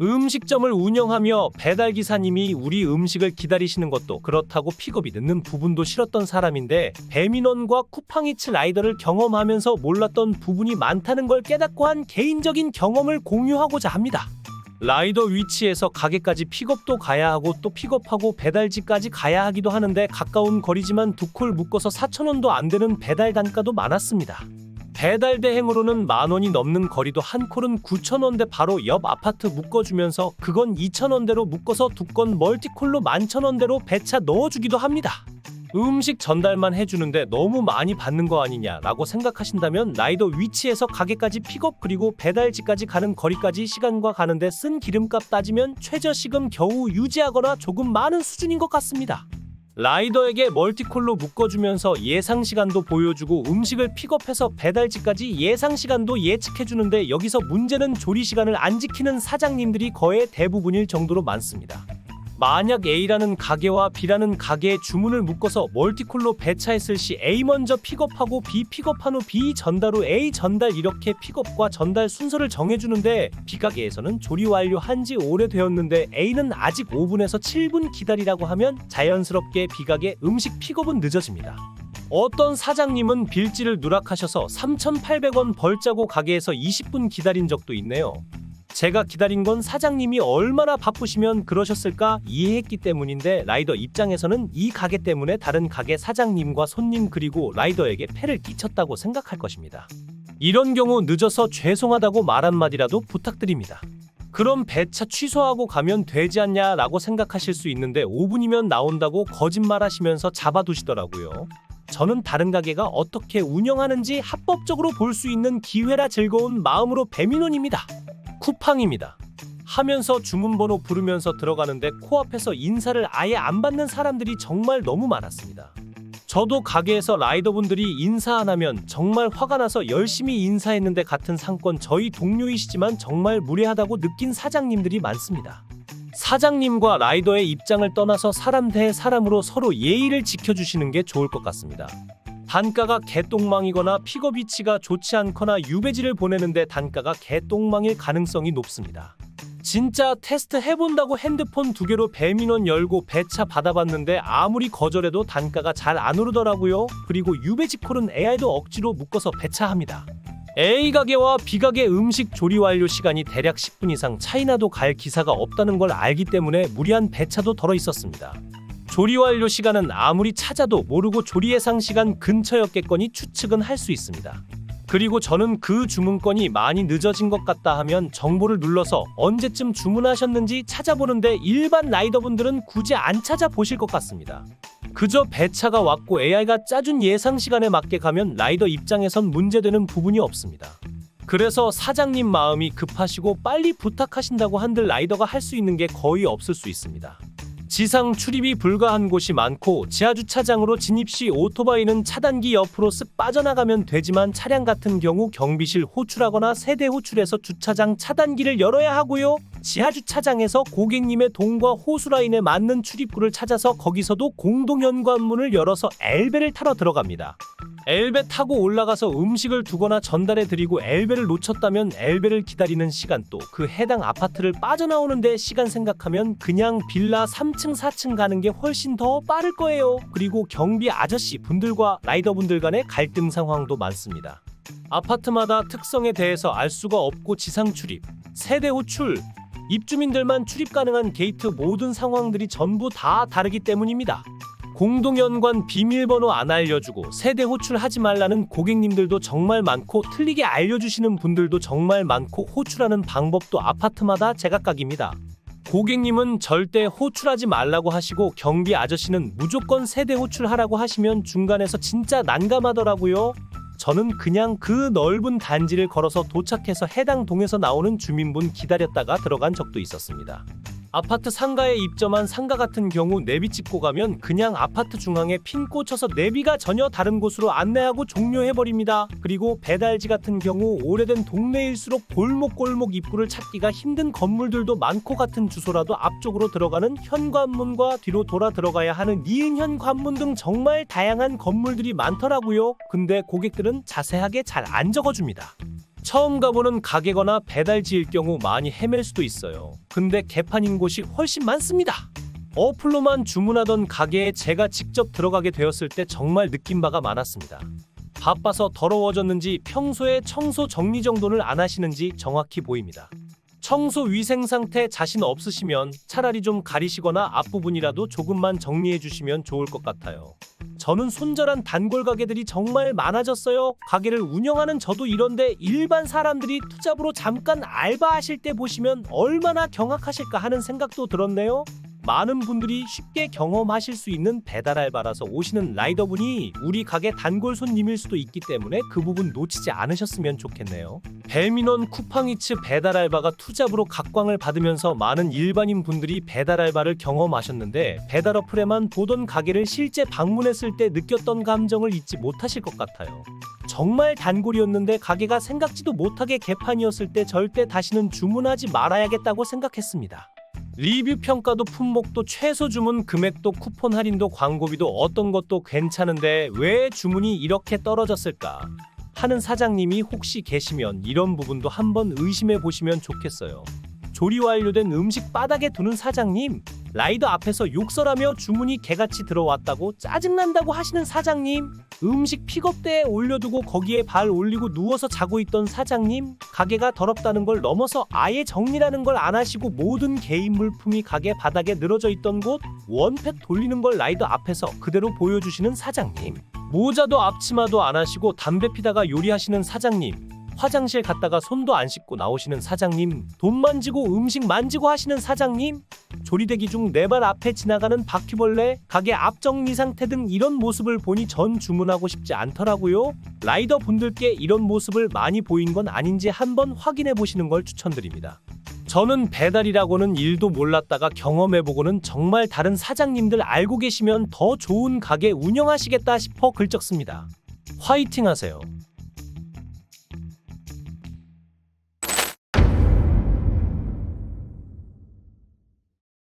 음식점을 운영하며 배달기사님이 우리 음식을 기다리시는 것도 그렇다고 픽업이 늦는 부분도 싫었던 사람인데, 배민원과 쿠팡이츠 라이더를 경험하면서 몰랐던 부분이 많다는 걸 깨닫고 한 개인적인 경험을 공유하고자 합니다. 라이더 위치에서 가게까지 픽업도 가야 하고 또 픽업하고 배달지까지 가야 하기도 하는데, 가까운 거리지만 두 콜 묶어서 4,000원도 안 되는 배달 단가도 많았습니다. 배달 대행으로는 10,000원이 넘는 거리도 한 콜은 9,000원대 바로 옆 아파트 묶어주면서 그건 2,000원대로 묶어서 두 건 멀티콜로 11,000원대로 배차 넣어주기도 합니다. 음식 전달만 해주는데 너무 많이 받는 거 아니냐라고 생각하신다면, 라이더 위치에서 가게까지 픽업 그리고 배달지까지 가는 거리까지 시간과 가는데 쓴 기름값 따지면 최저시급 겨우 유지하거나 조금 많은 수준인 것 같습니다. 라이더에게 멀티콜로 묶어주면서 예상시간도 보여주고 음식을 픽업해서 배달지까지 예상시간도 예측해주는데, 여기서 문제는 조리시간을 안 지키는 사장님들이 거의 대부분일 정도로 많습니다. 만약 A라는 가게와 B라는 가게에 주문을 묶어서 멀티콜로 배차했을 시 A 먼저 픽업하고 B 픽업한 후 B 전달 후 A 전달, 이렇게 픽업과 전달 순서를 정해주는데, B가게에서는 조리 완료한 지 오래되었는데 A는 아직 5분에서 7분 기다리라고 하면 자연스럽게 B가게 음식 픽업은 늦어집니다. 어떤 사장님은 빌지를 누락하셔서 3,800원 벌자고 가게에서 20분 기다린 적도 있네요. 제가 기다린 건 사장님이 얼마나 바쁘시면 그러셨을까 이해했기 때문인데, 라이더 입장에서는 이 가게 때문에 다른 가게 사장님과 손님 그리고 라이더에게 폐를 끼쳤다고 생각할 것입니다. 이런 경우 늦어서 죄송하다고 말 한마디라도 부탁드립니다. 그럼 배차 취소하고 가면 되지 않냐 라고 생각하실 수 있는데, 5분이면 나온다고 거짓말하시면서 잡아두시더라고요. 저는 다른 가게가 어떻게 운영하는지 합법적으로 볼 수 있는 기회라 즐거운 마음으로 배민원입니다. 쿠팡입니다. 하면서 주문번호 부르면서 들어가는데 코앞에서 인사를 아예 안 받는 사람들이 정말 너무 많았습니다. 저도 가게에서 라이더분들이 인사 안 하면 정말 화가 나서 열심히 인사했는데, 같은 상권 저희 동료이시지만 정말 무례하다고 느낀 사장님들이 많습니다. 사장님과 라이더의 입장을 떠나서 사람 대 사람으로 서로 예의를 지켜주시는 게 좋을 것 같습니다. 단가가 개똥망이거나 픽업 위치가 좋지 않거나 유배지를 보내는데 단가가 개똥망일 가능성이 높습니다. 진짜 테스트 해본다고 핸드폰 2개로 배민원 열고 배차 받아봤는데 아무리 거절해도 단가가 잘 안 오르더라고요. 그리고 유배지 콜은 AI도 억지로 묶어서 배차합니다. A 가게와 B 가게 음식 조리 완료 시간이 대략 10분 이상 차이나도 갈 기사가 없다는 걸 알기 때문에 무리한 배차도 덜어 있었습니다. 조리 완료 시간은 아무리 찾아도 모르고 조리 예상 시간 근처였겠거니 추측은 할 수 있습니다. 그리고 저는 그 주문건이 많이 늦어진 것 같다 하면 정보를 눌러서 언제쯤 주문하셨는지 찾아보는데, 일반 라이더분들은 굳이 안 찾아보실 것 같습니다. 그저 배차가 왔고 AI가 짜준 예상 시간에 맞게 가면 라이더 입장에선 문제되는 부분이 없습니다. 그래서 사장님 마음이 급하시고 빨리 부탁하신다고 한들 라이더가 할 수 있는 게 거의 없을 수 있습니다. 지상 출입이 불가한 곳이 많고 지하주차장으로 진입 시 오토바이는 차단기 옆으로 쓱 빠져나가면 되지만, 차량 같은 경우 경비실 호출하거나 세대 호출해서 주차장 차단기를 열어야 하고요. 지하주차장에서 고객님의 동과 호수라인에 맞는 출입구를 찾아서 거기서도 공동 현관문을 열어서 엘베를 타러 들어갑니다. 엘베 타고 올라가서 음식을 두거나 전달해 드리고, 엘베를 놓쳤다면 엘베를 기다리는 시간, 또 그 해당 아파트를 빠져나오는데 시간 생각하면 그냥 빌라 3층 4층 가는 게 훨씬 더 빠를 거예요. 그리고 경비 아저씨 분들과 라이더 분들 간의 갈등 상황도 많습니다. 아파트마다 특성에 대해서 알 수가 없고 지상 출입, 세대 호출, 입주민들만 출입 가능한 게이트, 모든 상황들이 전부 다 다르기 때문입니다. 공동연관 비밀번호 안 알려주고 세대 호출하지 말라는 고객님들도 정말 많고, 틀리게 알려주시는 분들도 정말 많고, 호출하는 방법도 아파트마다 제각각입니다. 고객님은 절대 호출하지 말라고 하시고 경비 아저씨는 무조건 세대 호출하라고 하시면 중간에서 진짜 난감하더라고요. 저는 그냥 그 넓은 단지를 걸어서 도착해서 해당 동에서 나오는 주민분 기다렸다가 들어간 적도 있었습니다. 아파트 상가에 입점한 상가 같은 경우 내비 찍고 가면 그냥 아파트 중앙에 핀 꽂혀서 내비가 전혀 다른 곳으로 안내하고 종료해버립니다. 그리고 배달지 같은 경우 오래된 동네일수록 골목골목 입구를 찾기가 힘든 건물들도 많고, 같은 주소라도 앞쪽으로 들어가는 현관문과 뒤로 돌아 들어가야 하는 니은현 관문 등 정말 다양한 건물들이 많더라고요. 근데 고객들은 자세하게 잘 안 적어줍니다. 처음 가보는 가게거나 배달지일 경우 많이 헤맬 수도 있어요. 근데 개판인 곳이 훨씬 많습니다. 어플로만 주문하던 가게에 제가 직접 들어가게 되었을 때 정말 느낀 바가 많았습니다. 바빠서 더러워졌는지 평소에 청소 정리 정돈을 안 하시는지 정확히 보입니다. 청소 위생 상태 자신 없으시면 차라리 좀 가리시거나 앞부분이라도 조금만 정리해 주시면 좋을 것 같아요. 저는 손절한 단골 가게들이 정말 많아졌어요. 가게를 운영하는 저도 이런데 일반 사람들이 투잡으로 잠깐 알바하실 때 보시면 얼마나 경악하실까 하는 생각도 들었네요. 많은 분들이 쉽게 경험하실 수 있는 배달 알바라서 오시는 라이더분이 우리 가게 단골 손님일 수도 있기 때문에 그 부분 놓치지 않으셨으면 좋겠네요. 배민원 쿠팡이츠 배달 알바가 투잡으로 각광을 받으면서 많은 일반인 분들이 배달 알바를 경험하셨는데 배달 어플에만 보던 가게를 실제 방문했을 때 느꼈던 감정을 잊지 못하실 것 같아요. 정말 단골이었는데 가게가 생각지도 못하게 개판이었을 때 절대 다시는 주문하지 말아야겠다고 생각했습니다. 리뷰 평가도 품목도 최소 주문 금액도 쿠폰 할인도 광고비도 어떤 것도 괜찮은데 왜 주문이 이렇게 떨어졌을까 하는 사장님이 혹시 계시면 이런 부분도 한번 의심해 보시면 좋겠어요. 조리 완료된 음식 바닥에 두는 사장님, 라이더 앞에서 욕설하며 주문이 개같이 들어왔다고 짜증난다고 하시는 사장님, 음식 픽업대에 올려두고 거기에 발 올리고 누워서 자고 있던 사장님, 가게가 더럽다는 걸 넘어서 아예 정리라는 걸 안 하시고 모든 개인 물품이 가게 바닥에 늘어져 있던 곳, 원팩 돌리는 걸 라이더 앞에서 그대로 보여주시는 사장님, 모자도 앞치마도 안 하시고 담배 피다가 요리하시는 사장님, 화장실 갔다가 손도 안 씻고 나오시는 사장님, 돈 만지고 음식 만지고 하시는 사장님, 조리대기 중 내 발 앞에 지나가는 바퀴벌레, 가게 앞 정리 상태 등 이런 모습을 보니 전 주문하고 싶지 않더라고요. 라이더 분들께 이런 모습을 많이 보인 건 아닌지 한번 확인해 보시는 걸 추천드립니다. 저는 배달이라고는 일도 몰랐다가 경험해보고는 정말 다른 사장님들 알고 계시면 더 좋은 가게 운영하시겠다 싶어 글 적습니다. 화이팅 하세요.